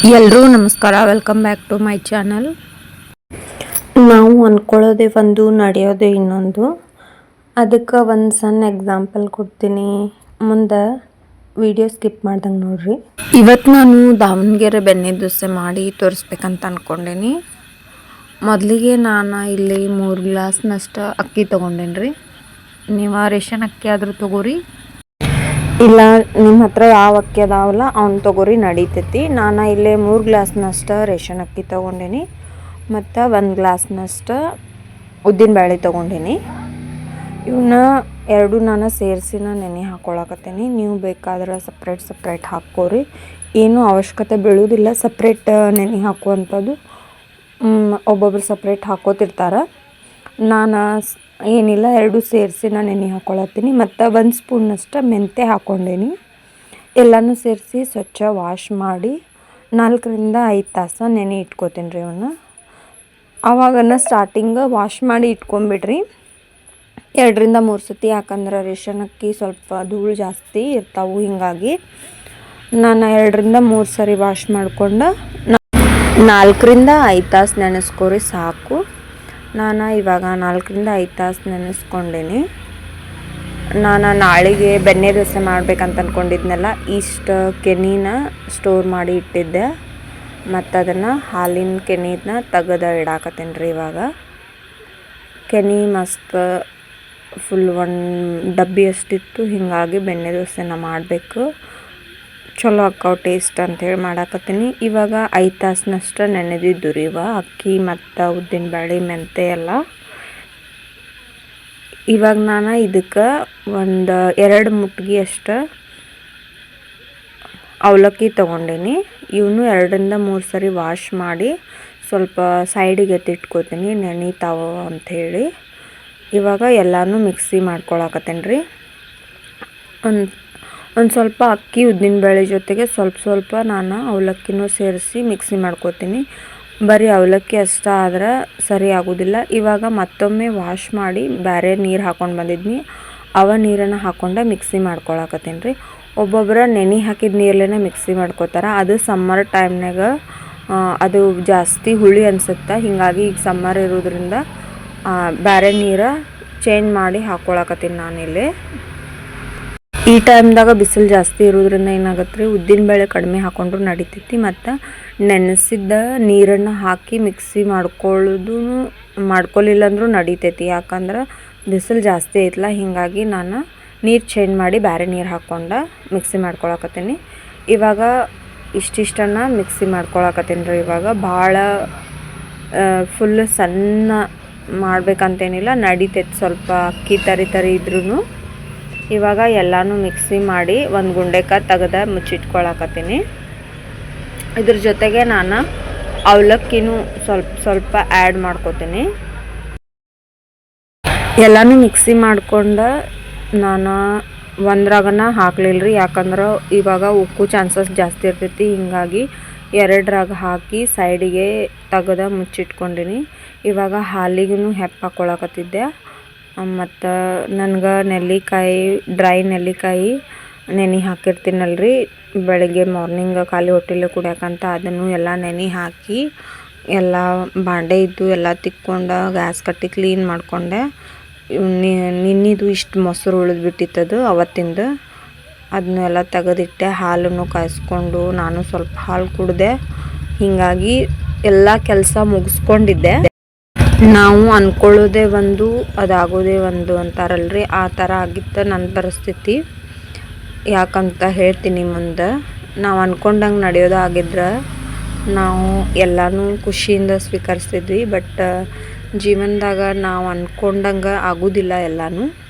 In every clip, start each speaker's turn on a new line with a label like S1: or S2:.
S1: ಎಲ್ರಿಗೂ ನಮಸ್ಕಾರ. Welcome back to my channel. ನಾವು ಅಂದ್ಕೊಳ್ಳೋದೇ ಒಂದು, ನಡೆಯೋದೇ ಇನ್ನೊಂದು. ಅದಕ್ಕೆ ಒಂದು ಸಣ್ಣ ಎಕ್ಸಾಂಪಲ್ ಕೊಡ್ತೀನಿ, ಮುಂದೆ ವಿಡಿಯೋ ಸ್ಕಿಪ್ ಮಾಡ್ದಂಗೆ ನೋಡ್ರಿ. ಇವತ್ತು ನಾನು ದಾವಣಗೆರೆ ಬೆಣ್ಣೆ ದೋಸೆ ಮಾಡಿ ತೋರಿಸ್ಬೇಕಂತ ಅಂದ್ಕೊಂಡೇನಿ. ಮೊದಲಿಗೆ ನಾನು ಇಲ್ಲಿ 3 ಗ್ಲಾಸ್ನಷ್ಟು ಅಕ್ಕಿ ತೊಗೊಂಡೇನಿ ರೀ. ನೀವು ರೇಷನ್ ಅಕ್ಕಿ ಆದರೂ ತೊಗೋರಿ, ಇಲ್ಲ ನಿಮ್ಮ ಹತ್ರ ಯಾವ ಅಕ್ಕಿ ಅದಾವಲ್ಲ ಅವ್ನು ತೊಗೋರಿ, ನಡೀತೈತಿ. ನಾನು ಇಲ್ಲೇ 3 ಗ್ಲಾಸ್ನಷ್ಟು ರೇಷನ್ ಅಕ್ಕಿ ತೊಗೊಂಡೇನಿ ಮತ್ತು 1 ಗ್ಲಾಸ್ನಷ್ಟು ಉದ್ದಿನಬೇಳೆ ತೊಗೊಂಡೇನಿ. ಇವನ್ನ ಎರಡು ನಾನು ಸೇರಿಸಿ ನೆನೆ ಹಾಕ್ಕೊಳಕತ್ತೀನಿ. ನೀವು ಬೇಕಾದ್ರೆ ಸಪ್ರೇಟ್ ಹಾಕ್ಕೋರಿ, ಏನೂ ಅವಶ್ಯಕತೆ ಬೀಳೋದಿಲ್ಲ ಸಪ್ರೇಟ್ ನೆನೆ ಹಾಕುವಂಥದ್ದು. ಒಬ್ಬೊಬ್ರು ಸಪ್ರೇಟ್ ಹಾಕೋತಿರ್ತಾರೆ. ನಾನು ಏನಿಲ್ಲ, ಎರಡು ಸೇರಿಸಿ ನಾನು ನೆನೆ ಹಾಕ್ಕೊಳತ್ತೀನಿ. ಮತ್ತು 1 ಸ್ಪೂನಷ್ಟು ಮೆಂತ್ಯ ಹಾಕ್ಕೊಂಡೇನಿ. ಎಲ್ಲನೂ ಸೇರಿಸಿ ಸ್ವಚ್ಛ ವಾಶ್ ಮಾಡಿ 4ರಿಂದ 5 ತಾಸು ನೆನೆ ಇಟ್ಕೋತೀನಿ ರೀ ಅವನ್ನ. ಆವಾಗನ ಸ್ಟಾರ್ಟಿಂಗ್ ವಾಶ್ ಮಾಡಿ ಇಟ್ಕೊಂಬಿಡ್ರಿ 2ರಿಂದ 3 ಸತಿ. ಯಾಕಂದ್ರೆ ರೇಷನ್ ಅಕ್ಕಿ ಸ್ವಲ್ಪ ಧೂಳು ಜಾಸ್ತಿ ಇರ್ತಾವೆ, ಹೀಗಾಗಿ ನಾನು 2ರಿಂದ 3 ಸರಿ ವಾಶ್ ಮಾಡ್ಕೊಂಡು 4ರಿಂದ 5 ತಾಸು ನೆನೆಸ್ಕೊರಿ ಸಾಕು. ನಾನು ಇವಾಗ 4ರಿಂದ 5 ತಾಸು ನೆನೆಸ್ಕೊಂಡೇನಿ. ನಾನು ನಾಳೆಗೆ ಬೆಣ್ಣೆ ದೋಸೆ ಮಾಡ್ಬೇಕಂತ ಅಂದ್ಕೊಂಡಿದ್ನಲ್ಲ, ಇಷ್ಟು ಕೆನೆನ ಸ್ಟೋರ್ ಮಾಡಿ ಇಟ್ಟಿದ್ದೆ. ಮತ್ತು ಅದನ್ನು ಹಾಲಿನ ಕೆನೆನ ತೆಗೆದು ಇಡಾಕತ್ತೇನೆ ರೀ. ಇವಾಗ ಕೆನೆ ಮಸ್ತ್ ಫುಲ್ 1 ಡಬ್ಬಿ ಅಷ್ಟಿತ್ತು, ಹೀಗಾಗಿ ಬೆಣ್ಣೆ ದೋಸೆನ ಮಾಡಬೇಕು, ಚಲೋ ಅಕ್ಕಾವು ಟೇಸ್ಟ್ ಅಂಥೇಳಿ ಮಾಡಾಕತ್ತೀನಿ. ಇವಾಗ 5 ತಾಸಿನಷ್ಟು ನೆನೆದಿದ್ದು ರೀ ಇವ ಅಕ್ಕಿ ಮತ್ತು ಉದ್ದಿನಬೇಳೆ ಮೆಂತ್ಯ ಎಲ್ಲ. ಇವಾಗ ನಾನು ಇದಕ್ಕೆ 2 ಮುಟ್ಗಿ ಅಷ್ಟು ಅವಲಕ್ಕಿ ತೊಗೊಂಡೇನಿ. ಇವನು 2ರಿಂದ 3 ಸರಿ ವಾಶ್ ಮಾಡಿ ಸ್ವಲ್ಪ ಸೈಡಿಗೆ ಎತ್ತಿಟ್ಕೋತೀನಿ, ನೆನಿತಾವ ಅಂಥೇಳಿ. ಇವಾಗ ಎಲ್ಲನೂ ಮಿಕ್ಸಿ ಮಾಡ್ಕೊಳಕತ್ತೇನೆ ರೀ. ಒಂದು ಸ್ವಲ್ಪ ಅಕ್ಕಿ ಉದ್ದಿನಬೇಳೆ ಜೊತೆಗೆ ಸ್ವಲ್ಪ ನಾನು ಅವಲಕ್ಕಿನೂ ಸೇರಿಸಿ ಮಿಕ್ಸಿ ಮಾಡ್ಕೋತೀನಿ. ಬರೀ ಅವಲಕ್ಕಿ ಅಷ್ಟ ಆದ್ರೆ ಸರಿ ಆಗೋದಿಲ್ಲ. ಇವಾಗ ಮತ್ತೊಮ್ಮೆ ವಾಶ್ ಮಾಡಿ ಬೇರೆ ನೀರು ಹಾಕ್ಕೊಂಡು ಬಂದಿದ್ನಿ, ನೀರನ್ನು ಹಾಕ್ಕೊಂಡು ಮಿಕ್ಸಿ ಮಾಡ್ಕೊಳಕತ್ತೀನಿ ರೀ. ಒಬ್ಬೊಬ್ಬರು ನೆನೆ ಹಾಕಿದ ನೀರಲ್ಲೇ ಮಿಕ್ಸಿ ಮಾಡ್ಕೋತಾರೆ. ಅದು ಸಮ್ಮರ್ ಟೈಮ್ನಾಗ ಅದು ಜಾಸ್ತಿ ಹುಳಿ ಅನಿಸುತ್ತೆ, ಹೀಗಾಗಿ ಈಗ ಸಮ್ಮರ್ ಇರೋದ್ರಿಂದ ಬೇರೆ ನೀರು ಚೇಂಜ್ ಮಾಡಿ ಹಾಕ್ಕೊಳಕತ್ತೀನಿ ನಾನಿಲ್ಲಿ. ಈ ಟೈಮ್ದಾಗ ಬಿಸಿಲು ಜಾಸ್ತಿ ಇರೋದ್ರಿಂದ ಏನಾಗುತ್ತೆ ರೀ, ಉದ್ದಿನಬೇಳೆ ಕಡಿಮೆ ಹಾಕ್ಕೊಂಡ್ರು ನಡಿತೈತಿ. ಮತ್ತು ನೆನೆಸಿದ್ದ ನೀರನ್ನು ಹಾಕಿ ಮಿಕ್ಸಿ ಮಾಡ್ಕೊಳ್ಳಿಲ್ಲ ಅಂದರೂ ನಡಿತೈತಿ. ಯಾಕಂದ್ರೆ ಬಿಸಿಲು ಜಾಸ್ತಿ ಐತಲ್ಲ, ಹೀಗಾಗಿ ನಾನು ನೀರು ಚೇಂಜ್ ಮಾಡಿ ಬೇರೆ ನೀರು ಹಾಕ್ಕೊಂಡು ಮಿಕ್ಸಿ ಮಾಡ್ಕೊಳಕತ್ತೀನಿ. ಇವಾಗ ಇಷ್ಟಿಷ್ಟನ್ನು ಮಿಕ್ಸಿ ಮಾಡ್ಕೊಳಕತ್ತೀನಿ ರೀ. ಇವಾಗ ಭಾಳ ಫುಲ್ ಸಣ್ಣ ಮಾಡ್ಬೇಕಂತೇನಿಲ್ಲ, ನಡಿತೈತಿ. ಸ್ವಲ್ಪ ಅಕ್ಕಿ ತರಿ ಇದ್ರೂ ಇವಾಗ ಎಲ್ಲನೂ ಮಿಕ್ಸಿ ಮಾಡಿ ಒಂದು ಗುಂಡೆಕ ತೆಗೆದು ಮುಚ್ಚಿಟ್ಕೊಳಕತ್ತೀನಿ. ಇದ್ರ ಜೊತೆಗೆ ನಾನು ಅವಲಕ್ಕಿನೂ ಸ್ವಲ್ಪ ಆ್ಯಡ್ ಮಾಡ್ಕೋತೀನಿ. ಎಲ್ಲನೂ ಮಿಕ್ಸಿ ಮಾಡ್ಕೊಂಡು ನಾನು ಒಂದ್ರಾಗನ ಹಾಕ್ಲಿಲ್ಲ ರೀ, ಯಾಕಂದ್ರೆ ಇವಾಗ ಉಕ್ಕೋ ಚಾನ್ಸಸ್ ಜಾಸ್ತಿ ಇರ್ತೈತಿ. ಹೀಗಾಗಿ 2ರಾಗ ಹಾಕಿ ಸೈಡಿಗೆ ತೆಗೆದು ಮುಚ್ಚಿಟ್ಕೊಂಡಿನಿ. ಇವಾಗ ಹಾಲಿಗೂ ಹೆಪ್ಪ ಹಾಕ್ಕೊಳಕತ್ತಿದ್ದೆ. ಮತ್ತು ನನಗೆ ಡ್ರೈ ನೆಲ್ಲಿಕಾಯಿ ನೆನೆ ಹಾಕಿರ್ತೀನಲ್ರಿ ಬೆಳಗ್ಗೆ ಮಾರ್ನಿಂಗ್ ಖಾಲಿ ಹೊಟ್ಟೆಲೆ ಕುಡಿಯೋಕ್ಕಂತ, ಅದನ್ನು ಎಲ್ಲ ನೆನೆ ಹಾಕಿ ಎಲ್ಲ ಬಾಂಡೆ ಇದ್ದು ಎಲ್ಲ ತಿಕ್ಕೊಂಡು ಗ್ಯಾಸ್ ಕಟ್ಟಿ ಕ್ಲೀನ್ ಮಾಡಿಕೊಂಡೆ. ನಿನ್ನಿದು ಇಷ್ಟು ಮೊಸರು ಉಳಿದ್ಬಿಟ್ಟಿತ್ತದು ಅವತ್ತಿಂದು, ಅದನ್ನೆಲ್ಲ ತೆಗೆದಿಟ್ಟೆ. ಹಾಲನ್ನು ಕಾಯಿಸ್ಕೊಂಡು ನಾನು ಸ್ವಲ್ಪ ಹಾಲು ಕುಡಿದೆ. ಹೀಗಾಗಿ ಎಲ್ಲ ಕೆಲಸ ಮುಗಿಸ್ಕೊಂಡಿದ್ದೆ. ನಾವು ಅಂದ್ಕೊಳ್ಳೋದೇ ಒಂದು, ಅದಾಗೋದೇ ಒಂದು ಅಂತಾರಲ್ರಿ, ಆ ಥರ ಆಗಿತ್ತು ನನ್ನ ಪರಿಸ್ಥಿತಿ. ಯಾಕಂತ ಹೇಳ್ತೀನಿ ಮುಂದೆ. ನಾವು ಅಂದ್ಕೊಂಡಂಗೆ ನಡೆಯೋದಾಗಿದ್ರೆ ನಾವು ಎಲ್ಲನೂ ಖುಷಿಯಿಂದ ಸ್ವೀಕರಿಸ್ತಿದ್ವಿ. ಬಟ್ ಜೀವನದಾಗ ನಾವು ಅಂದ್ಕೊಂಡಂಗೆ ಆಗೋದಿಲ್ಲ ಎಲ್ಲನೂ.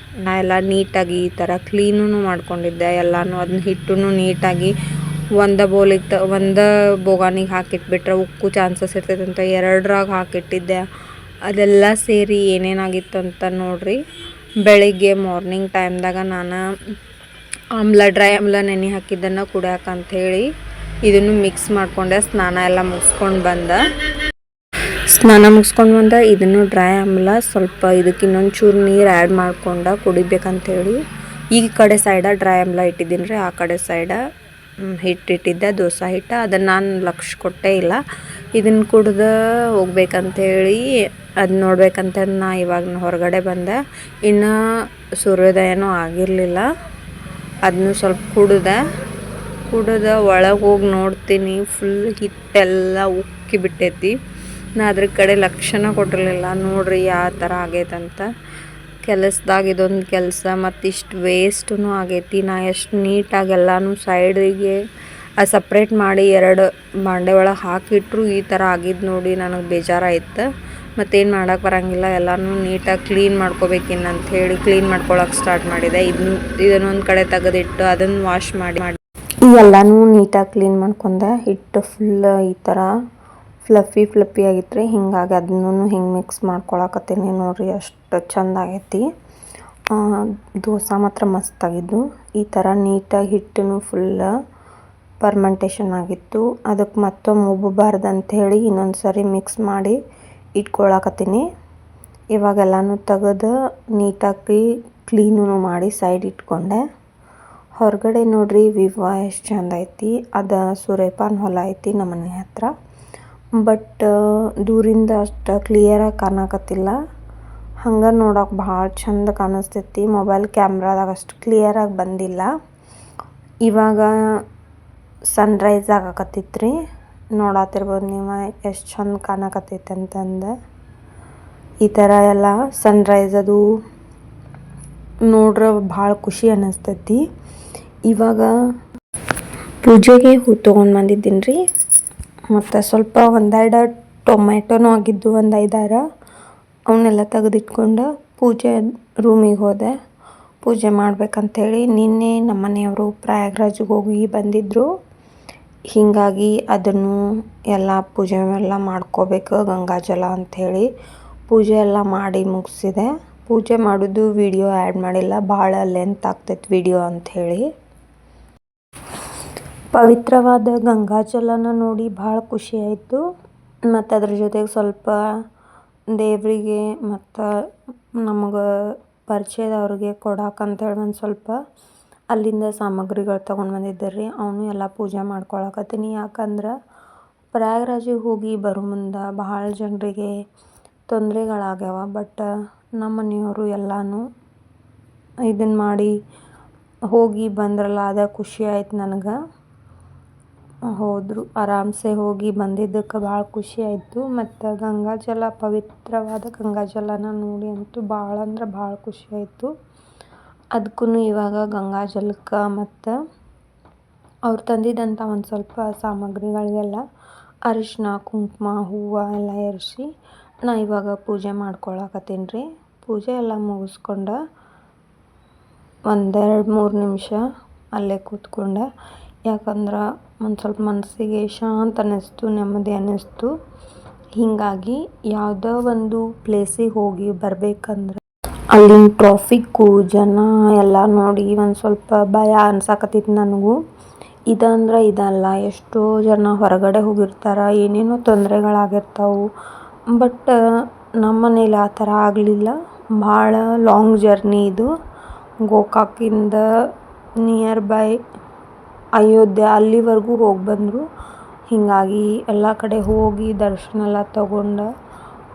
S1: ನಾ ಎಲ್ಲ ನೀಟಾಗಿ ಈ ಥರ ಕ್ಲೀನೂ ಮಾಡ್ಕೊಂಡಿದ್ದೆ ಎಲ್ಲನೂ. ಅದನ್ನ ಹಿಟ್ಟನ್ನು ನೀಟಾಗಿ ಒಂದು ಬೋಗಾನಿಗೆ ಹಾಕಿಟ್ಬಿಟ್ರೆ ಉಕ್ಕೋ ಚಾನ್ಸಸ್ ಇರ್ತೈತೆ ಅಂತ 2ರಾಗ ಹಾಕಿಟ್ಟಿದ್ದೆ. ಅದೆಲ್ಲ ಸೇರಿ ಏನೇನಾಗಿತ್ತು ಅಂತ ನೋಡ್ರಿ. ಬೆಳಿಗ್ಗೆ ಮಾರ್ನಿಂಗ್ ಟೈಮ್ದಾಗ ನಾನು ಡ್ರೈ ಆಮ್ಲ ನೆನೆ ಹಾಕಿದ್ದನ್ನು ಕುಡಿಯೋಕ್ಕಂಥೇಳಿ ಇದನ್ನು ಮಿಕ್ಸ್ ಮಾಡಿಕೊಂಡೆ. ಸ್ನಾನ ಮುಗಿಸ್ಕೊಂಡು ಬಂದ ಇದನ್ನು ಡ್ರೈ ಆಮ್ಲ ಸ್ವಲ್ಪ ಇದಕ್ಕೆ ಇನ್ನೊಂಚೂರು ನೀರು ಆ್ಯಡ್ ಮಾಡ್ಕೊಂಡು ಕುಡಿಬೇಕಂಥೇಳಿ ಈ ಕಡೆ ಸೈಡ ಡ್ರೈ ಆಮ್ಲ ಇಟ್ಟಿದ್ದೀನಿ ರೀ, ಆ ಕಡೆ ಸೈಡ ಹಿಟ್ಟಿಟ್ಟಿದ್ದೆ ದೋಸೆ ಹಿಟ್ಟು, ಅದನ್ನು ನಾನು ಲಕ್ಷ ಕೊಟ್ಟೇ ಇಲ್ಲ. ಇದನ್ನು ಕುಡ್ದು ಹೋಗ್ಬೇಕಂತೇಳಿ ಅದು ನೋಡ್ಬೇಕಂತ ನಾ ಇವಾಗ ಹೊರಗಡೆ ಬಂದೆ. ಇನ್ನು ಸೂರ್ಯೋದಯನೂ ಆಗಿರಲಿಲ್ಲ. ಅದನ್ನು ಸ್ವಲ್ಪ ಕುಡ್ದು ಒಳಗೆ ಹೋಗಿ ನೋಡ್ತೀನಿ, ಫುಲ್ ಹಿಟ್ಟೆಲ್ಲ ಉಕ್ಕಿ ಬಿಟ್ಟೈತಿ. ನಾ ಅದ್ರ ಕಡೆ ಲಕ್ಷಣ ಕೊಟ್ಟಿರಲಿಲ್ಲ. ನೋಡ್ರಿ ಯಾವ ಥರ ಆಗೈತಂತ. ಕೆಲಸದಾಗ ಇದೊಂದು ಕೆಲಸ, ಮತ್ತಿಷ್ಟು ವೇಸ್ಟೂ ಆಗೈತಿ. ನಾ ಎಷ್ಟು ನೀಟಾಗಿ ಎಲ್ಲನೂ ಸೈಡಿಗೆ ಸಪ್ರೇಟ್ ಮಾಡಿ 2 ಬಾಂಡೆ ಒಳಗೆ ಹಾಕಿಟ್ರು ಈ ಥರ ಆಗಿದ್ದು ನೋಡಿ ನನಗೆ ಬೇಜಾರಾಯ್ತು. ಮತ್ತೇನು ಮಾಡೋಕ್ಕೆ ಬರೋಂಗಿಲ್ಲ. ಎಲ್ಲನೂ ನೀಟಾಗಿ ಕ್ಲೀನ್ ಮಾಡ್ಕೋಬೇಕಿನ್ನು ಅಂಥೇಳಿ ಕ್ಲೀನ್ ಮಾಡ್ಕೊಳಕ್ಕೆ ಸ್ಟಾರ್ಟ್ ಮಾಡಿದೆ. ಇದನ್ನೊಂದು ಕಡೆ ತೆಗೆದಿಟ್ಟು ಅದನ್ನು ವಾಶ್ ಮಾಡಿ ಎಲ್ಲನೂ ನೀಟಾಗಿ ಕ್ಲೀನ್ ಮಾಡ್ಕೊಂಡೆ. ಹಿಟ್ಟು ಫುಲ್ ಈ ಥರ ಫ್ಲಫಿ ಆಗಿತ್ತು. ಹಿಂಗಾಗಿ ಅದನ್ನೂ ಹಿಂಗೆ ಮಿಕ್ಸ್ ಮಾಡ್ಕೊಳಕತ್ತೀನಿ. ನೋಡಿರಿ ಅಷ್ಟು ಚೆಂದ ಆಗೈತಿ. ದೋಸೆ ಮಾತ್ರ ಮಸ್ತಾಗಿದ್ದು. ಈ ಥರ ನೀಟಾಗಿ ಹಿಟ್ಟನ್ನು ಫುಲ್ ಪರ್ಮೆಂಟೇಷನ್ ಆಗಿತ್ತು. ಅದಕ್ಕೆ ಮತ್ತೊಮ್ಮೆ ಉಬ್ಬಬಾರ್ದು ಅಂಥೇಳಿ ಇನ್ನೊಂದು ಸರಿ ಮಿಕ್ಸ್ ಮಾಡಿ ಇಟ್ಕೊಳಕತ್ತೀನಿ. ಇವಾಗೆಲ್ಲನೂ ತೆಗೆದು ನೀಟಾಗಿ ಕ್ಲೀನೂ ಮಾಡಿ ಸೈಡ್ ಇಟ್ಕೊಂಡೆ. ಹೊರಗಡೆ ನೋಡ್ರಿ ವಿವಾ ಎಷ್ಟು ಚೆಂದ ಐತಿ. ಅದು ಸೂರ್ಯಪಾನ ಹೊಲ ಐತಿ ನಮ್ಮ ಮನೆ ಹತ್ರ. ಬಟ್ ದೂರಿಂದ ಅಷ್ಟು ಕ್ಲಿಯರಾಗಿ ಕಾಣಕತ್ತಿಲ್ಲ. ಹಂಗೆ ನೋಡೋಕೆ ಭಾಳ ಚಂದ ಕಾಣಿಸ್ತೈತಿ. ಮೊಬೈಲ್ ಕ್ಯಾಮ್ರಾದಾಗ ಅಷ್ಟು ಕ್ಲಿಯರಾಗಿ ಬಂದಿಲ್ಲ. ಇವಾಗ ಸನ್ರೈಸ್ ಆಗಕತ್ತೈತ್ರಿ. ನೋಡತ್ತಿರ್ಬೋದು ನೀವು ಎಷ್ಟು ಚಂದ ಕಾಣಕತ್ತೈತೆ ಅಂತಂದು. ಈ ಥರ ಎಲ್ಲ ಸನ್ರೈಸ್ ಅದು ನೋಡ್ರೆ ಭಾಳ ಖುಷಿ ಅನ್ನಿಸ್ತೈತಿ. ಇವಾಗ ಪೂಜೆಗೆ ಹೂ ತೊಗೊಂಡು ಬಂದಿದ್ದೀನಿ ರೀ. ಮತ್ತು ಸ್ವಲ್ಪ 1-2 ಟೊಮೆಟೊನೂ ಆಗಿದ್ದು, 1-5-6 ಅವನ್ನೆಲ್ಲ ತೆಗೆದಿಟ್ಕೊಂಡು ಪೂಜೆ ರೂಮಿಗೆ ಹೋದೆ. ಪೂಜೆ ಮಾಡ್ಬೇಕಂತೇಳಿ ನಿನ್ನೆ ನಮ್ಮ ಮನೆಯವರು ಪ್ರಯಾಗ್ರಾಜ್ಗೆ ಹೋಗಿ ಬಂದಿದ್ದರು. ಹೀಗಾಗಿ ಅದನ್ನು ಎಲ್ಲ ಪೂಜೆ ಎಲ್ಲ ಮಾಡ್ಕೋಬೇಕು ಗಂಗಾಜಲ ಅಂಥೇಳಿ ಪೂಜೆ ಎಲ್ಲ ಮಾಡಿ ಮುಗಿಸಿದೆ. ಪೂಜೆ ಮಾಡೋದು ವಿಡಿಯೋ ಆ್ಯಡ್ ಮಾಡಿಲ್ಲ, ಭಾಳ ಲೆಂತ್ ಆಗ್ತೈತೆ ವಿಡಿಯೋ ಅಂಥೇಳಿ. ಪವಿತ್ರವಾದ ಗಂಗಾಜಲನ ನೋಡಿ ಭಾಳ ಖುಷಿ ಆಯಿತು. ಮತ್ತು ಅದ್ರ ಜೊತೆಗೆ ಸ್ವಲ್ಪ ದೇವರಿಗೆ ಮತ್ತು ನಮಗೆ ಪರಿಚಯದವ್ರಿಗೆ ಕೊಡೋಕಂತೇಳಿ ಒಂದು ಸ್ವಲ್ಪ ಅಲ್ಲಿಂದ ಸಾಮಗ್ರಿಗಳು ತೊಗೊಂಡು ಬಂದಿದ್ದೆ ರೀ. ಅವನು ಎಲ್ಲ ಪೂಜೆ ಮಾಡ್ಕೊಳಕತ್ತೀನಿ. ಯಾಕಂದ್ರೆ ಪ್ರಯಾಗ್ರಾಜಿಗೆ ಹೋಗಿ ಬರೋ ಮುಂದೆ ಭಾಳ ಜನರಿಗೆ ತೊಂದರೆಗಳಾಗ್ಯಾವ. ಬಟ್ ನಮ್ಮ ಮನೆಯವರು ಎಲ್ಲನೂ ಇದನ್ನು ಮಾಡಿ ಹೋಗಿ ಬಂದ್ರಲ್ಲ, ಅದು ಖುಷಿ ಆಯ್ತು ನನಗೆ. ಹೋದರು ಆರಾಮ್ಸೆ ಹೋಗಿ ಬಂದಿದ್ದಕ್ಕೆ ಭಾಳ ಖುಷಿ ಆಯಿತು. ಮತ್ತು ಗಂಗಾಜಲ ಪವಿತ್ರವಾದ ಗಂಗಾಜಲನ ನೋಡಿ ಅಂತೂ ಭಾಳ ಅಂದ್ರೆ ಭಾಳ ಖುಷಿ ಆಯಿತು. ಅದಕ್ಕೂ ಇವಾಗ ಗಂಗಾಜಲಕ್ಕೆ ಮತ್ತು ಅವ್ರು ತಂದಿದ್ದಂಥ ಒಂದು ಸ್ವಲ್ಪ ಸಾಮಗ್ರಿಗಳಿಗೆಲ್ಲ ಅರಿಶಿನ ಕುಂಕುಮ ಹೂವು ಎಲ್ಲ ಏರಿಸಿ ನಾ ಇವಾಗ ಪೂಜೆ ಮಾಡ್ಕೊಳಕತ್ತೀನಿ ರೀ. ಪೂಜೆ ಎಲ್ಲ ಮುಗಿಸ್ಕೊಂಡು 1-2-3 ನಿಮಿಷ ಅಲ್ಲೇ ಕೂತ್ಕೊಂಡೆ. ಯಾಕಂದ್ರೆ ಒಂದು ಸ್ವಲ್ಪ ಮನಸ್ಸಿಗೆ ಶಾಂತ ಅನ್ನಿಸ್ತು, ನೆಮ್ಮದಿ ಅನ್ನಿಸ್ತು. ಹೀಗಾಗಿ ಯಾವುದೋ ಒಂದು ಪ್ಲೇಸಿಗೆ ಹೋಗಿ ಬರಬೇಕಂದ್ರೆ ಅಲ್ಲಿನ ಟ್ರಾಫಿಕ್ಕು ಜನ ಎಲ್ಲ ನೋಡಿ ಒಂದು ಸ್ವಲ್ಪ ಭಯ ಅನ್ಸಕತ್ತಿತ್ತು ನನಗೂ. ಇದಂದ್ರೆ ಇದಲ್ಲ, ಎಷ್ಟೋ ಜನ ಹೊರಗಡೆ ಹೋಗಿರ್ತಾರೆ, ಏನೇನೋ ತೊಂದರೆಗಳಾಗಿರ್ತಾವೆ. ಬಟ್ ನಮ್ಮ ಮನೇಲಿ ಆ ಥರ ಆಗಲಿಲ್ಲ. ಭಾಳ ಲಾಂಗ್ ಜರ್ನಿ ಇದು. ಗೋಕಾಕಿಂದ ನಿಯರ್ ಬೈ ಅಯೋಧ್ಯೆ ಅಲ್ಲಿವರೆಗೂ ಹೋಗಿ ಬಂದರು. ಹೀಗಾಗಿ ಎಲ್ಲ ಕಡೆ ಹೋಗಿ ದರ್ಶನ ಎಲ್ಲ ತಗೊಂಡು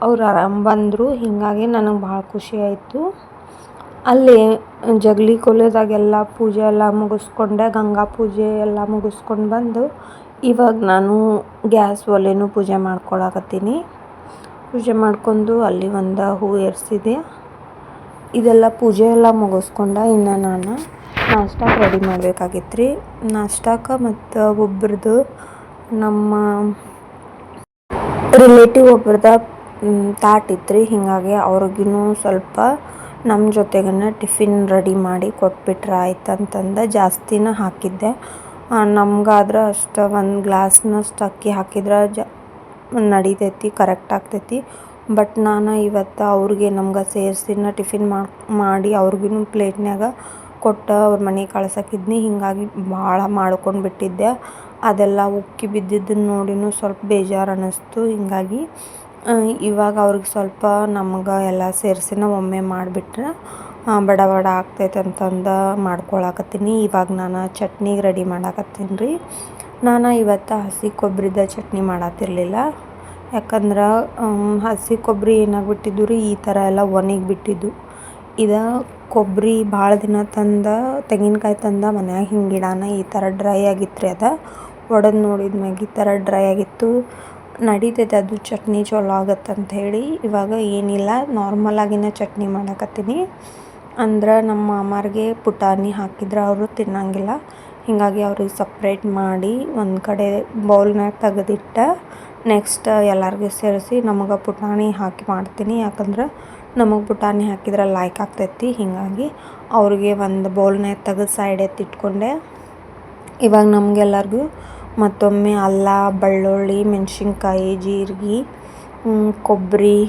S1: ಅವ್ರು ಆರಾಮ್ ಬಂದರು. ಹೀಗಾಗಿ ನನಗೆ ಭಾಳ ಖುಷಿ ಆಯಿತು. ಅಲ್ಲಿ ಜಗಲಿ ಕೊಲೆದಾಗೆಲ್ಲ ಪೂಜೆ ಎಲ್ಲ ಮುಗಿಸ್ಕೊಂಡೆ. ಗಂಗಾ ಪೂಜೆ ಎಲ್ಲ ಮುಗಿಸ್ಕೊಂಡು ಬಂದು ಇವಾಗ ನಾನು ಗ್ಯಾಸ್ ಒಲೆನೂ ಪೂಜೆ ಮಾಡ್ಕೊಳಕತ್ತೀನಿ. ಪೂಜೆ ಮಾಡ್ಕೊಂಡು ಅಲ್ಲಿ ಒಂದು ಹೂ ಏರಿಸಿದೆ. ಇದೆಲ್ಲ ಪೂಜೆ ಎಲ್ಲ ಮುಗಿಸ್ಕೊಂಡು ಇನ್ನು ನಾನು ನಾಷ್ಟಕ್ಕೆ ರೆಡಿ ಮಾಡಬೇಕಾಗಿತ್ತು ರೀ. ನಾಷ್ಟಕ್ಕೆ ಮತ್ತು ಒಬ್ರದ್ದು ನಮ್ಮ ರಿಲೇಟಿವ್ ಒಬ್ರದ್ದು ತಾಟಿತ್ತು ರೀ. ಹೀಗಾಗಿ ಅವ್ರಿಗೂ ಸ್ವಲ್ಪ ನಮ್ಮ ಜೊತೆಗೇ ಟಿಫಿನ್ ರೆಡಿ ಮಾಡಿ ಕೊಟ್ಬಿಟ್ರೆ ಆಯ್ತು ಅಂತಂದು ಜಾಸ್ತಿನೇ ಹಾಕಿದ್ದೆ. ನಮ್ಗಾದ್ರೆ ಅಷ್ಟು 1 ಗ್ಲಾಸ್ನಷ್ಟು ಅಕ್ಕಿ ಹಾಕಿದ್ರೆ ನಡಿತೈತಿ, ಕರೆಕ್ಟ್ ಆಗ್ತೈತಿ. ಬಟ್ ನಾನು ಇವತ್ತು ಅವ್ರಿಗೆ ನಮ್ಗೆ ಸೇರಿಸಿನ ಟಿಫಿನ್ ಮಾಡಿ ಅವ್ರಿಗೂ ಪ್ಲೇಟ್ನಾಗ ಕೊಟ್ಟು ಅವ್ರ ಮನೆಗೆ ಕಳ್ಸಕ್ಕಿದ್ನಿ. ಹೀಗಾಗಿ ಭಾಳ ಮಾಡ್ಕೊಂಡು ಬಿಟ್ಟಿದ್ದೆ. ಅದೆಲ್ಲ ಉಕ್ಕಿ ಬಿದ್ದಿದ್ದನ್ನು ನೋಡಿನೂ ಸ್ವಲ್ಪ ಬೇಜಾರು ಅನ್ನಿಸ್ತು. ಹೀಗಾಗಿ ಇವಾಗ ಅವ್ರಿಗೆ ಸ್ವಲ್ಪ ನಮ್ಗೆ ಎಲ್ಲ ಸೇರಿಸಿನ ಒಮ್ಮೆ ಮಾಡಿಬಿಟ್ರೆ ಬಡ ಬಡ ಆಗ್ತೈತೆ ಅಂತಂದು ಮಾಡ್ಕೊಳಕತ್ತೀನಿ. ಇವಾಗ ನಾನು ಚಟ್ನಿಗೆ ರೆಡಿ ಮಾಡಾಕತ್ತೀನಿ ರೀ. ನಾನು ಇವತ್ತು ಹಸಿ ಕೊಬ್ಬರಿದ ಚಟ್ನಿ ಮಾಡತ್ತಿರಲಿಲ್ಲ. ಯಾಕಂದ್ರೆ ಹಸಿ ಕೊಬ್ಬರಿ ಏನಾಗ್ಬಿಟ್ಟಿದ್ದು ರೀ, ಈ ಥರ ಎಲ್ಲ ಒಣಗಿ ಬಿಟ್ಟಿದ್ದು. ಇದು ಕೊಬ್ಬರಿ ಭಾಳ ದಿನ ತೆಂಗಿನಕಾಯಿ ಮನ್ಯಾಗ ಹಿಂಗೆ ಇಡಾನ ಈ ಥರ ಡ್ರೈ ಆಗಿತ್ತು ರೀ. ಒಡೆದು ನೋಡಿದ ಮ್ಯಾಗ ಈ ಥರ ಡ್ರೈ ಆಗಿತ್ತು. ನಡೀತೈತೆ ಅದು ಚಟ್ನಿ ಚಲೋ ಆಗತ್ತಂತ ಹೇಳಿ ಇವಾಗ ಏನಿಲ್ಲ, ನಾರ್ಮಲಾಗಿನ ಚಟ್ನಿ ಮಾಡಾಕತ್ತೀನಿ. ಅಂದ್ರೆ ನಮ್ಮ ಮಾಮಾರಿಗೆ ಪುಟಾಣಿ ಹಾಕಿದ್ರೆ ಅವರು ತಿನ್ನಂಗಿಲ್ಲ. ಹೀಗಾಗಿ ಅವ್ರಿಗೆ ಸಪ್ರೇಟ್ ಮಾಡಿ ಒಂದು ಕಡೆ ಬೌಲ್ನಾಗ ತೆಗೆದಿಟ್ಟು ನೆಕ್ಸ್ಟ್ ಎಲ್ಲರಿಗೂ ಸೇರಿಸಿ ನಮಗೆ ಪುಟಾಣಿ ಹಾಕಿ ಮಾಡ್ತೀನಿ. ಯಾಕಂದ್ರೆ ನಮಗೆ ಪುಟಾಣಿ ಹಾಕಿದ್ರೆ ಲೈಕ್ ಆಗ್ತೈತಿ. ಹೀಗಾಗಿ ಅವ್ರಿಗೆ ಒಂದು ಬೌಲ್ನಾಗ ತೆಗೆದು ಸೈಡ್ ಎತ್ತಿಟ್ಕೊಂಡೆ. ಇವಾಗ ನಮಗೆಲ್ಲರಿಗೂ ಮತ್ತೊಮ್ಮೆ ಅಲ್ಲ, ಬೆಳ್ಳುಳ್ಳಿ, ಮೆಣಸಿನ್ಕಾಯಿ, ಜೀರಿಗೆ, ಕೊಬ್ಬರಿ,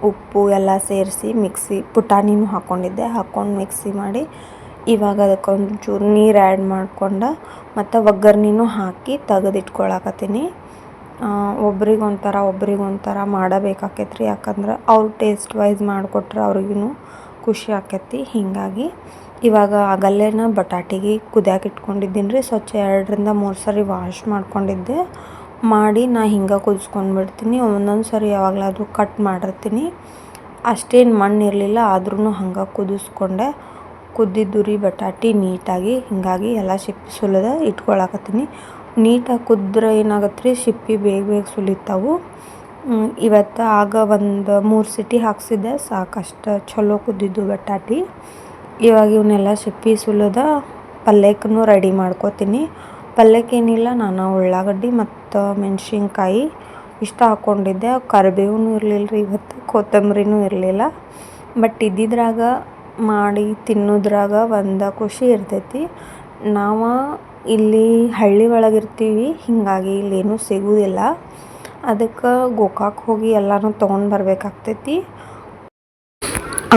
S1: ಉಪ್ಪು ಎಲ್ಲ ಸೇರಿಸಿ ಪುಟಾಣಿನೂ ಹಾಕ್ಕೊಂಡು ಮಿಕ್ಸಿ ಮಾಡಿ ಇವಾಗ ಅದಕ್ಕೊಂಚೂರು ನೀರು ಆ್ಯಡ್ ಮಾಡ್ಕೊಂಡು ಮತ್ತು ಒಗ್ಗರ್ಣೆನೂ ಹಾಕಿ ತೆಗೆದಿಟ್ಕೊಳಕತ್ತೀನಿ. ಒಬ್ರಿಗೊಂಥರ ಮಾಡಬೇಕಾಕೈತ್ರಿ. ಯಾಕಂದ್ರೆ ಅವ್ರು ಟೇಸ್ಟ್ ವೈಸ್ ಮಾಡಿಕೊಟ್ರೆ ಅವ್ರಿಗೂ ಖುಷಿ ಆಕೈತಿ. ಹೀಗಾಗಿ ಇವಾಗ ಆಗಲ್ಲೇನ ಬಟಾಟಿಗೆ ಕುದಿಯಾಕೆ ಇಟ್ಕೊಂಡಿದ್ದೀನಿ ರೀ. ಸ್ವಚ್ಛ 2-3 ಸರಿ ವಾಶ್ ಮಾಡ್ಕೊಂಡಿದ್ದೆ. ಮಾಡಿ ನಾನು ಹಿಂಗೆ ಕುದಿಸ್ಕೊಂಡ್ಬಿಡ್ತೀನಿ. ಒಂದೊಂದು ಸರಿ ಯಾವಾಗಲಾದರೂ ಕಟ್ ಮಾಡಿರ್ತೀನಿ. ಅಷ್ಟೇನು ಮಣ್ಣು ಇರಲಿಲ್ಲ, ಆದ್ರೂ ಹಂಗೆ ಕುದಿಸ್ಕೊಂಡೆ. ಕುದ್ದಿದ್ದು ರೀ ಬಟಾಟಿ ನೀಟಾಗಿ. ಹೀಗಾಗಿ ಎಲ್ಲ ಸಿಪ್ಪೆ ಸುಲಿದು ಇಟ್ಕೊಳಕತ್ತೀನಿ. ನೀಟಾಗಿ ಕುದ್ರೆ ಏನಾಗತ್ತೆ ರೀ, ಸಿಪ್ಪೆ ಬೇಗ ಸುಲಿತಾವು. ಇವತ್ತು ಆಗ ಒಂದು 3 ಸಿಟಿ ಹಾಕ್ಸಿದ್ದೆ, ಸಾಕಷ್ಟು ಚಲೋ ಕುದ್ದಿದ್ದು ಬಟಾಟಿ. ಇವಾಗ ಇವನ್ನೆಲ್ಲ ಸಿಪ್ಪೆ ಸುಲಿದು ಪಲ್ಯಕ್ಕೂ ರೆಡಿ ಮಾಡ್ಕೋತೀನಿ. ಪಲ್ಯಕ್ಕೇನಿಲ್ಲ, ನಾನು ಉಳ್ಳಾಗಡ್ಡಿ ಮತ್ತು ಮೆಣಸಿನ್ಕಾಯಿ ಇಷ್ಟ ಹಾಕ್ಕೊಂಡಿದ್ದೆ. ಕರಿಬೇವೂ ಇರಲಿಲ್ಲ ರೀ ಇವತ್ತು, ಕೊತ್ತಂಬರಿನೂ ಇರಲಿಲ್ಲ. ಬಟ್ ಇದ್ದಿದ್ರಾಗ ಮಾಡಿ ತಿನ್ನೋದ್ರಾಗ ಒಂದು ಖುಷಿ ಇರ್ತೈತಿ. ನಾವು ಇಲ್ಲಿ ಹಳ್ಳಿ ಒಳಗಿರ್ತೀವಿ, ಹೀಗಾಗಿ ಇಲ್ಲೇನೂ ಸಿಗೋದಿಲ್ಲ. ಅದಕ್ಕೆ ಗೋಕಾಕ್ ಹೋಗಿ ಎಲ್ಲನೂ ತೊಗೊಂಡು ಬರಬೇಕಾಗ್ತೈತಿ.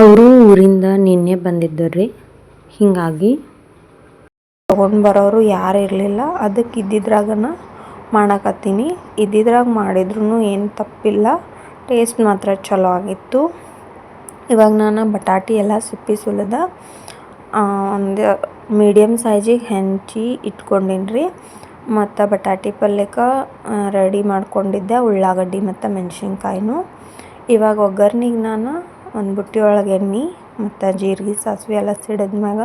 S1: ಅವರು ಊರಿಂದ ನಿನ್ನೆ ಬಂದಿದ್ದರು ರೀ. ಹೀಗಾಗಿ ತೊಗೊಂಡು ಬರೋರು ಯಾರು ಇರಲಿಲ್ಲ. ಅದಕ್ಕೆ ಇದ್ದಿದ್ರಾಗನ ಮಾಡಾಕತ್ತೀನಿ. ಇದ್ದಿದ್ರಾಗ ಮಾಡಿದ್ರೂ ಏನು ತಪ್ಪಿಲ್ಲ, ಟೇಸ್ಟ್ ಮಾತ್ರ ಚಲೋ ಆಗಿತ್ತು. ಇವಾಗ ನಾನು ಬಟಾಟಿ ಎಲ್ಲ ಸಿಪ್ಪೆ ಸುಲಿದು ಒಂದು ಮೀಡಿಯಮ್ ಸೈಜಿಗೆ ಹೆಂಚಿ ಇಟ್ಕೊಂಡೀನಿ ರೀ. ಮತ್ತು ಬಟಾಟಿ ಪಲ್ಯಕ್ಕೆ ರೆಡಿ ಮಾಡ್ಕೊಂಡಿದ್ದೆ ಉಳ್ಳಾಗಡ್ಡಿ ಮತ್ತು ಮೆಣಸಿನ್ಕಾಯಿನೂ. ಇವಾಗ ಒಗ್ಗರ್ಣೆಗೆ ನಾನು ಒಂದು ಬುಟ್ಟಿ ಒಳಗೆ ಎಣ್ಣೆ ಮತ್ತು ಜೀರಿಗೆ, ಸಾಸಿವೆ ಎಲ್ಲ ಸಿಡಿದ್ಮ್ಯಾಗ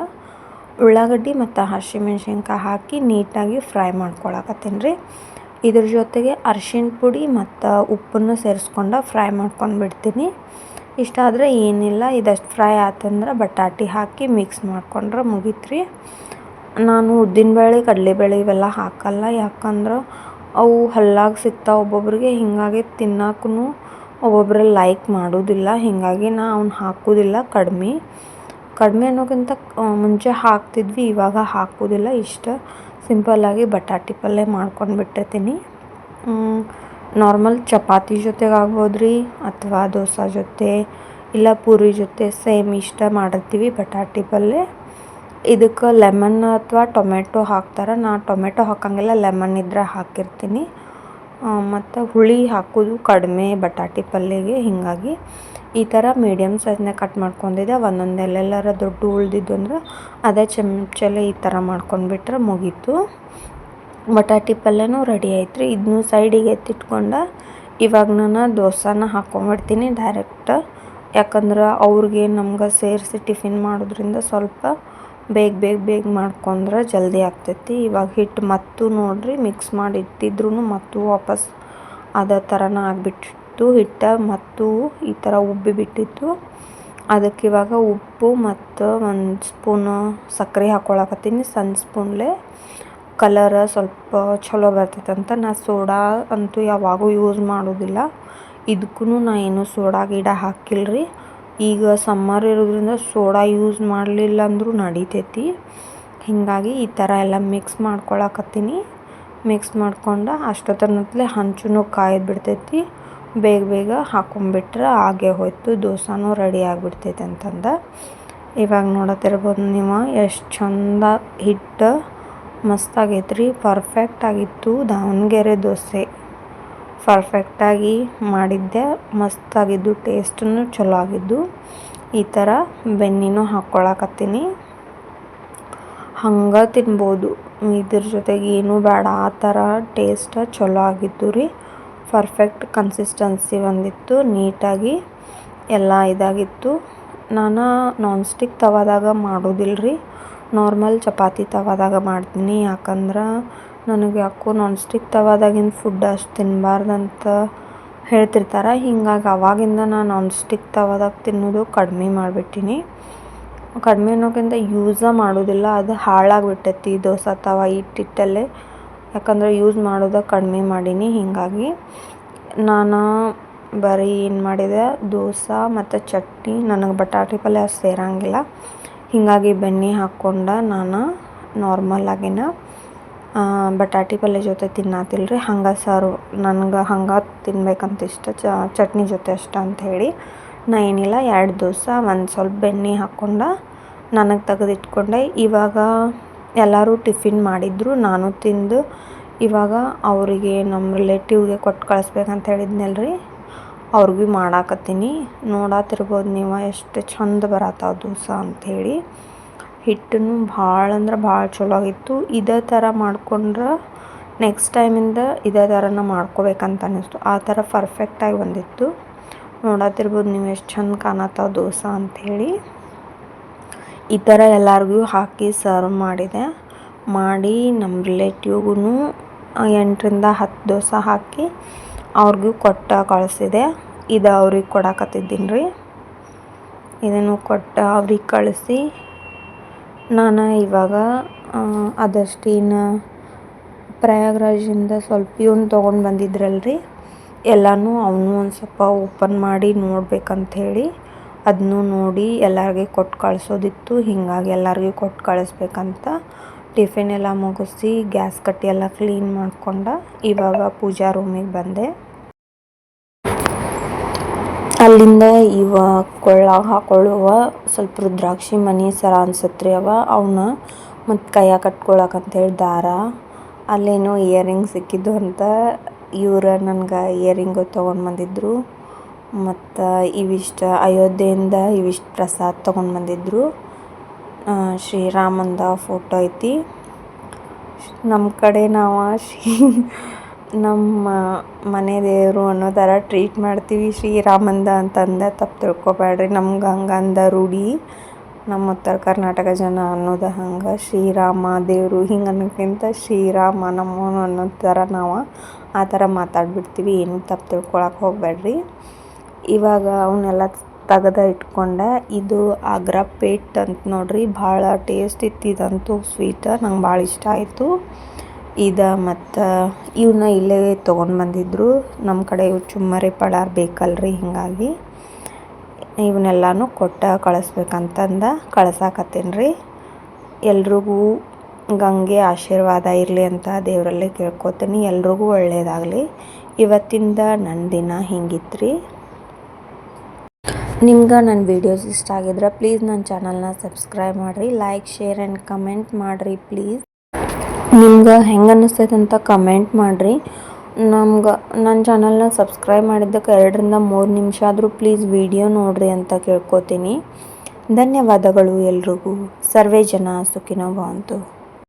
S1: ಉಳ್ಳಾಗಡ್ಡಿ ಮತ್ತು ಹಸಿಮೆಣ್ಸಿನ್ಕಾಯಿ ಹಾಕಿ ನೀಟಾಗಿ ಫ್ರೈ ಮಾಡ್ಕೊಳಕತ್ತೀನಿ ರೀ. ಇದ್ರ ಜೊತೆಗೆ ಅರಿಶಿಣ ಪುಡಿ ಮತ್ತು ಉಪ್ಪನ್ನು ಸೇರಿಸ್ಕೊಂಡು ಫ್ರೈ ಮಾಡ್ಕೊಂಡು ಬಿಡ್ತೀನಿ. ಇಷ್ಟ ಆದರೆ ಏನಿಲ್ಲ, ಇದಷ್ಟು ಫ್ರೈ ಆತಂದ್ರೆ ಬಟಾಟಿ ಹಾಕಿ ಮಿಕ್ಸ್ ಮಾಡ್ಕೊಂಡ್ರೆ ಮುಗೀತು ರೀ. ನಾನು ಉದ್ದಿನಬೇಳೆ, ಕಡಲೆಬೇಳೆ ಇವೆಲ್ಲ ಹಾಕಲ್ಲ. ಯಾಕಂದ್ರೆ ಅವು ಹಲ್ಲಾಗಿ ಸಿಗ್ತಾವೆ ಒಬ್ಬೊಬ್ರಿಗೆ. ಹೀಗಾಗಿ ತಿನ್ನೋಕ್ಕೂ ಒಬ್ಬೊಬ್ಬರು ಲೈಕ್ ಮಾಡೋದಿಲ್ಲ. ಹೀಗಾಗಿ ನಾನು ಅವನ್ನ ಹಾಕೋದಿಲ್ಲ. ಕಡಿಮೆ ಅನ್ನೋಕ್ಕಿಂತ ಮುಂಚೆ ಹಾಕ್ತಿದ್ವಿ, ಇವಾಗ ಹಾಕೋದಿಲ್ಲ. ಇಷ್ಟ ಸಿಂಪಲ್ಲಾಗಿ ಬಟಾಟಿ ಪಲ್ಯ ಮಾಡ್ಕೊಂಡು ಬಿಟ್ಟಿರ್ತೀನಿ. ನಾರ್ಮಲ್ ಚಪಾತಿ ಜೊತೆಗೆ ಆಗ್ಬೋದು ರೀ, ಅಥವಾ ದೋಸೆ ಜೊತೆ ಇಲ್ಲ ಪೂರಿ ಜೊತೆ ಸೇಮ್ ಇಷ್ಟ ಮಾಡಿರ್ತೀವಿ ಬಟಾಟಿ ಪಲ್ಯ. ಇದಕ್ಕೆ ಲೆಮನ್ ಅಥವಾ ಟೊಮೆಟೊ ಹಾಕ್ತಾರೆ. ನಾನು ಟೊಮೆಟೊ ಹಾಕಂಗಿಲ್ಲ, ಲೆಮನ್ ಇದ್ರೆ ಹಾಕಿರ್ತೀನಿ. ಮತ್ತು ಹುಳಿ ಹಾಕೋದು ಕಡಿಮೆ ಬಟಾಟಿ ಪಲ್ಯಗೆ. ಹೀಗಾಗಿ ಈ ಥರ ಮೀಡಿಯಮ್ ಸೈಜ್ನಾಗ ಕಟ್ ಮಾಡ್ಕೊಂಡಿದ್ದೆ. ಒಂದೊಂದು ಎಲ್ಲೆಲ್ಲರ ದೊಡ್ಡ ಉಳ್ದಿದ್ದು ಅಂದ್ರೆ ಅದೇ ಚಮಚಲ್ಲೇ ಈ ಥರ ಮಾಡ್ಕೊಂಡ್ಬಿಟ್ರೆ ಮುಗೀತು. ಬಟಾಟಿ ಪಲ್ಯನೂ ರೆಡಿ ಆಯ್ತು ರೀ. ಇದನ್ನೂ ಸೈಡಿಗೆ ಎತ್ತಿಟ್ಕೊಂಡು ಇವಾಗ ನಾನು ದೋಸೆನ ಹಾಕ್ಕೊಂಬಿಡ್ತೀನಿ ಡೈರೆಕ್ಟ್. ಯಾಕಂದ್ರೆ ಅವ್ರಿಗೆ ನಮ್ಗೆ ಸೇರಿಸಿ ಟಿಫಿನ್ ಮಾಡೋದ್ರಿಂದ ಸ್ವಲ್ಪ ಬೇಗ ಮಾಡ್ಕೊಂಡ್ರೆ ಜಲ್ದಿ ಆಗ್ತೈತಿ. ಇವಾಗ ಹಿಟ್ಟು ಮತ್ತು ನೋಡಿರಿ ಮಿಕ್ಸ್ ಮಾಡಿ ಇಟ್ಟಿದ್ರೂ ಮತ್ತು ವಾಪಸ್ ಅದೇ ಥರನ ಆಗಿಬಿಟ್ಟಿತ್ತು ಹಿಟ್ಟು. ಮತ್ತು ಈ ಥರ ಉಬ್ಬಿ ಬಿಟ್ಟಿತ್ತು. ಅದಕ್ಕೆ ಇವಾಗ ಉಪ್ಪು ಮತ್ತು ಒಂದು ಸ್ಪೂನು ಸಕ್ಕರೆ ಹಾಕ್ಕೊಳಕತ್ತೀನಿ, ಸಣ್ಣ ಸ್ಪೂನ್ಲೆ. ಕಲರ್ ಸ್ವಲ್ಪ ಚಲೋ ಬರ್ತೈತಂತ. ನಾನು ಸೋಡಾ ಅಂತೂ ಯಾವಾಗೂ ಯೂಸ್ ಮಾಡೋದಿಲ್ಲ. ಇದಕ್ಕೂ ನಾನು ಏನು ಸೋಡಾ ಗಿಡ ಹಾಕಿಲ್ಲ ರೀ. ಈಗ ಸಮ್ಮರ್ ಇರೋದ್ರಿಂದ ಸೋಡಾ ಯೂಸ್ ಮಾಡಲಿಲ್ಲ ಅಂದರೂ ನಡಿತೈತಿ. ಹೀಗಾಗಿ ಈ ಥರ ಎಲ್ಲ ಮಿಕ್ಸ್ ಮಾಡ್ಕೊಳಕತ್ತೀನಿ. ಮಿಕ್ಸ್ ಮಾಡ್ಕೊಂಡು ಅಷ್ಟೊತ್ತನತ್ಲೆ ಹಂಚೂ ಕಾಯ್ದು ಬಿಡ್ತೈತಿ. ಬೇಗ ಹಾಕೊಂಬಿಟ್ರೆ ಆಗೇ ಹೋಯ್ತು, ದೋಸೆನೂ ರೆಡಿ ಆಗಿಬಿಡ್ತೈತೆ ಅಂತಂದು. ಇವಾಗ ನೋಡತ್ತಿರ್ಬೋದು ನೀವು ಎಷ್ಟು ಚಂದ ಹಿಟ್ಟು ಮಸ್ತಾಗೈತೆ ರೀ. ಪರ್ಫೆಕ್ಟ್ ಆಗಿತ್ತು. ದಾವಣಗೆರೆ ದೋಸೆ ಪರ್ಫೆಕ್ಟಾಗಿ ಮಾಡಿದ್ದೆ. ಮಸ್ತಾಗಿದ್ದು, ಟೇಸ್ಟೂ ಚಲೋ ಆಗಿದ್ದು. ಈ ಥರ ಬೆನ್ನಿನೂ ಹಾಕ್ಕೊಳಕತ್ತೀನಿ. ಹಂಗೆ ತಿನ್ಬೋದು, ಇದ್ರ ಜೊತೆಗೆ ಏನೂ ಬೇಡ. ಆ ಥರ ಟೇಸ್ಟ್ ಚಲೋ ಆಗಿತ್ತು ರೀ. ಪರ್ಫೆಕ್ಟ್ ಕನ್ಸಿಸ್ಟೆನ್ಸಿ ಬಂದಿತ್ತು, ನೀಟಾಗಿ ಎಲ್ಲ ಇದಾಗಿತ್ತು. ನಾನು ನಾನ್ ಸ್ಟಿಕ್ ತವಾದಾಗ ಮಾಡೋದಿಲ್ಲ ರೀ, ನಾರ್ಮಲ್ ಚಪಾತಿ ತವಾದಾಗ ಮಾಡ್ತೀನಿ. ಯಾಕಂದ್ರೆ ನನಗೆ ಯಾಕೋ ನಾನ್ ಸ್ಟಿಕ್ ತವಾದಾಗಿನ ಫುಡ್ ಅಷ್ಟು ತಿನ್ನಬಾರ್ದಂತ ಹೇಳ್ತಿರ್ತಾರೆ. ಹೀಗಾಗಿ ಅವಾಗಿಂದ ನಾನು ನಾನ್ ಸ್ಟಿಕ್ ತವಾದಾಗ ತಿನ್ನೋದು ಕಡಿಮೆ ಮಾಡಿಬಿಟ್ಟಿನಿ. ಕಡಿಮೆ ಅನ್ನೋಕ್ಕಿಂತ ಯೂಸೇ ಮಾಡೋದಿಲ್ಲ, ಅದು ಹಾಳಾಗಿಬಿಟ್ಟೈತಿ ದೋಸೆ ತವ ಇಟ್ಟಿಟ್ಟಲ್ಲೇ. ಯಾಕಂದರೆ ಯೂಸ್ ಮಾಡೋದು ಕಡಿಮೆ ಮಾಡೀನಿ. ಹೀಗಾಗಿ ನಾನು ಬರೀ ಏನು ಮಾಡಿದೆ, ದೋಸೆ ಮತ್ತು ಚಟ್ನಿ, ನನಗೆ ಬಟಾಟೆ ಪಲ್ಯ ಅಷ್ಟು ಸೇರಂಗಿಲ್ಲ. ಹೀಗಾಗಿ ಬೆಣ್ಣೆ ಹಾಕ್ಕೊಂಡು ನಾನು ನಾರ್ಮಲಾಗಿನ ಬಟಾಟೆ ಪಲ್ಯ ಜೊತೆ ತಿನ್ನತ್ತಿಲ್ಲ ರೀ. ಹಂಗೆ ಸಾರು ನನಗೆ ಹಂಗೆ ತಿನ್ಬೇಕಂತ ಇಷ್ಟ, ಚಟ್ನಿ ಜೊತೆ ಅಷ್ಟ ಅಂಥೇಳಿ ನಾ ಏನಿಲ್ಲ 2 ದೋಸೆ ಒಂದು ಸ್ವಲ್ಪ ಬೆಣ್ಣೆ ಹಾಕ್ಕೊಂಡು ನನಗೆ ತೆಗೆದಿಟ್ಕೊಂಡೆ. ಇವಾಗ ಎಲ್ಲರೂ ಟಿಫಿನ್ ಮಾಡಿದ್ರು, ನಾನು ತಿಂದು ಇವಾಗ ಅವರಿಗೆ ನಮ್ಮ ರಿಲೇಟಿವ್ಗೆ ಕೊಟ್ಟು ಕಳಿಸ್ಬೇಕಂತ ಹೇಳಿದ್ನಲ್ಲ ರೀ, ಅವ್ರಿಗೆ ಮಾಡಾಕತ್ತೀನಿ. ನೋಡತ್ತಿರ್ಬೋದು ನೀವು ಎಷ್ಟು ಚಂದ ಬರತ್ತಾವ ದೋಸೆ ಅಂಥೇಳಿ. ಹಿಟ್ಟನ್ನು ಭಾಳ ಅಂದ್ರೆ ಭಾಳ ಚಲೋ ಆಗಿತ್ತು. ಇದೇ ಥರ ಮಾಡ್ಕೊಂಡ್ರೆ ನೆಕ್ಸ್ಟ್ ಟೈಮಿಂದ ಇದೇ ಥರನ ಮಾಡ್ಕೋಬೇಕಂತ ಅನ್ನಿಸ್ತು. ಆ ಥರ ಪರ್ಫೆಕ್ಟಾಗಿ ಬಂದಿತ್ತು. ನೋಡತ್ತಿರ್ಬೋದು ನೀವು ಎಷ್ಟು ಚಂದ ಕಾಣತ್ತಾವ ದೋಸೆ ಅಂಥೇಳಿ. ಈ ಥರ ಎಲ್ಲರಿಗೂ ಹಾಕಿ ಸರ್ವ್ ಮಾಡಿ ನಮ್ಮ ರಿಲೇಟಿವ್ಗೂ 8ರಿಂದ 10 ದೋಸೆ ಹಾಕಿ ಅವ್ರಿಗೂ ಕೊಟ್ಟು ಕಳಿಸಿದೆ. ಇದು ಅವ್ರಿಗೆ ಕೊಡಾಕತ್ತಿದ್ದೀನಿ ರೀ. ಇದನ್ನು ಕೊಟ್ಟು ಅವ್ರಿಗೆ ಕಳಿಸಿ ನಾನು ಇವಾಗ ಅದಷ್ಟೇನು ಪ್ರಯಾಗ್ರಾಜಿಂದ ಸ್ವಲ್ಪ ಇವನು ತೊಗೊಂಡು ಬಂದಿದ್ರಲ್ರಿ ಎಲ್ಲನೂ, ಅವನು ಒಂದು ಸ್ವಲ್ಪ ಓಪನ್ ಮಾಡಿ ನೋಡ್ಬೇಕಂಥೇಳಿ ಅದನ್ನೂ ನೋಡಿ ಎಲ್ಲರಿಗೆ ಕೊಟ್ಟು ಕಳಿಸೋದಿತ್ತು. ಹೀಗಾಗಿ ಎಲ್ಲರಿಗೂ ಕೊಟ್ಟು ಕಳಿಸ್ಬೇಕಂತ ಟಿಫಿನ್ ಎಲ್ಲ ಮುಗಿಸಿ ಗ್ಯಾಸ್ ಕಟ್ಟಿ ಎಲ್ಲ ಕ್ಲೀನ್ ಮಾಡ್ಕೊಂಡು ಇವಾಗ ಪೂಜಾ ರೂಮಿಗೆ ಬಂದೆ. ಅಲ್ಲಿಂದ ಇವಾಗ ಕೊಳ್ಳಾಗ ಹಾಕೊಳ್ಳುವ ಸ್ವಲ್ಪ ರುದ್ರಾಕ್ಷಿ ಮಣಿ ಸರ ಅನ್ಸತ್ರಿ ಅವನ್ನ ಮತ್ತು ಕೈಯಾಗ ಕಟ್ಕೊಳಕಂತೇಳಿ ದಾರ, ಅಲ್ಲೇನೋ ಇಯರಿಂಗ್ ಸಿಕ್ಕಿದ್ದು ಅಂತ ಇವ್ರು ನನಗೆ ಇಯರಿಂಗು ತೊಗೊಂಡು ಬಂದಿದ್ದರು. ಮತ್ತು ಇವಿಷ್ಟು ಅಯೋಧ್ಯೆಯಿಂದ ಇವಿಷ್ಟು ಪ್ರಸಾದ ತೊಗೊಂಡು ಬಂದಿದ್ದರು. ಶ್ರೀರಾಮಂದ ಫೋಟೋ ಐತಿ. ನಮ್ಮ ಕಡೆ ನಾವು ನಮ್ಮ ಮನೆ ದೇವರು ಅನ್ನೋ ಥರ ಟ್ರೀಟ್ ಮಾಡ್ತೀವಿ. ಶ್ರೀರಾಮಂದ ಅಂತಂದು ತಪ್ಪು ತಿಳ್ಕೊಬೇಡ್ರಿ, ನಮ್ಗೆ ಹಂಗೆ ಅಂದ ರೂಢಿ. ನಮ್ಮ ಉತ್ತರ ಕರ್ನಾಟಕ ಜನ ಅನ್ನೋದು ಹಂಗೆ, ಶ್ರೀರಾಮ ದೇವರು ಹಿಂಗೆ ಅನ್ನೋಕ್ಕಿಂತ ಶ್ರೀರಾಮ ನಮ್ಮವನು ಅನ್ನೋ ಥರ ನಾವು ಆ ಥರ ಮಾತಾಡ್ಬಿಡ್ತೀವಿ. ಏನೂ ತಪ್ಪು ತಿಳ್ಕೊಳಕ್ಕೆ ಹೋಗಬೇಡ್ರಿ. ಇವಾಗ ಅವನ್ನೆಲ್ಲ ತೆಗೆದು ಇಟ್ಕೊಂಡೆ. ಇದು ಆಗ್ರಾ ಪೇಟ್ ಅಂತ ನೋಡ್ರಿ, ಭಾಳ ಟೇಸ್ಟ್ ಇತ್ತು. ಇದಂತೂ ಸ್ವೀಟ್ ನಂಗೆ ಭಾಳ ಇಷ್ಟ ಆಯಿತು. ಇದು ಮತ್ತು ಇವನ್ನ ಇಲ್ಲೇ ತೊಗೊಂಡು ಬಂದಿದ್ದರು. ನಮ್ಮ ಕಡೆ ಇವು ಚುಮ್ಮರಿ ಪಳಾರ್ ಬೇಕಲ್ರಿ, ಹೀಗಾಗಿ ಇವನ್ನೆಲ್ಲನೂ ಕೊಟ್ಟು ಕಳಿಸ್ಬೇಕಂತಂದು ಕಳ್ಸಾಕತ್ತೀನಿ ರೀ. ಎಲ್ರಿಗೂ ಗಂಗೆ ಆಶೀರ್ವಾದ ಇರಲಿ ಅಂತ ದೇವರಲ್ಲಿ ಕೇಳ್ಕೊತೀನಿ. ಎಲ್ರಿಗೂ ಒಳ್ಳೆಯದಾಗಲಿ. ಇವತ್ತಿಂದ ನನ್ನ ದಿನ ಹಿಂಗಿತ್ತು ರೀ. ನಿಮ್ಗೆ ನನ್ನ ವೀಡಿಯೋಸ್ ಇಷ್ಟ ಆಗಿದ್ರೆ ಪ್ಲೀಸ್ ನನ್ನ ಚಾನಲ್ನ ಸಬ್ಸ್ಕ್ರೈಬ್ ಮಾಡಿರಿ, ಲೈಕ್ ಶೇರ್ ಆ್ಯಂಡ್ ಕಮೆಂಟ್ ಮಾಡಿರಿ ಪ್ಲೀಸ್. ನಿಮ್ಗೆ ಹೆಂಗೆ ಅನ್ನಿಸ್ತೈತೆ ಅಂತ ಕಮೆಂಟ್ ಮಾಡಿರಿ. ನನ್ನ ಚಾನಲ್ನ ಸಬ್ಸ್ಕ್ರೈಬ್ ಮಾಡಿದ್ದಕ್ಕೆ 2ರಿಂದ 3 ನಿಮಿಷ ಆದರೂ ಪ್ಲೀಸ್ ವಿಡಿಯೋ ನೋಡಿರಿ ಅಂತ ಕೇಳ್ಕೊತೀನಿ. ಧನ್ಯವಾದಗಳು ಎಲ್ರಿಗೂ. ಸರ್ವೇ ಜನ ಸುಖಿನೋ ಭವಂತು.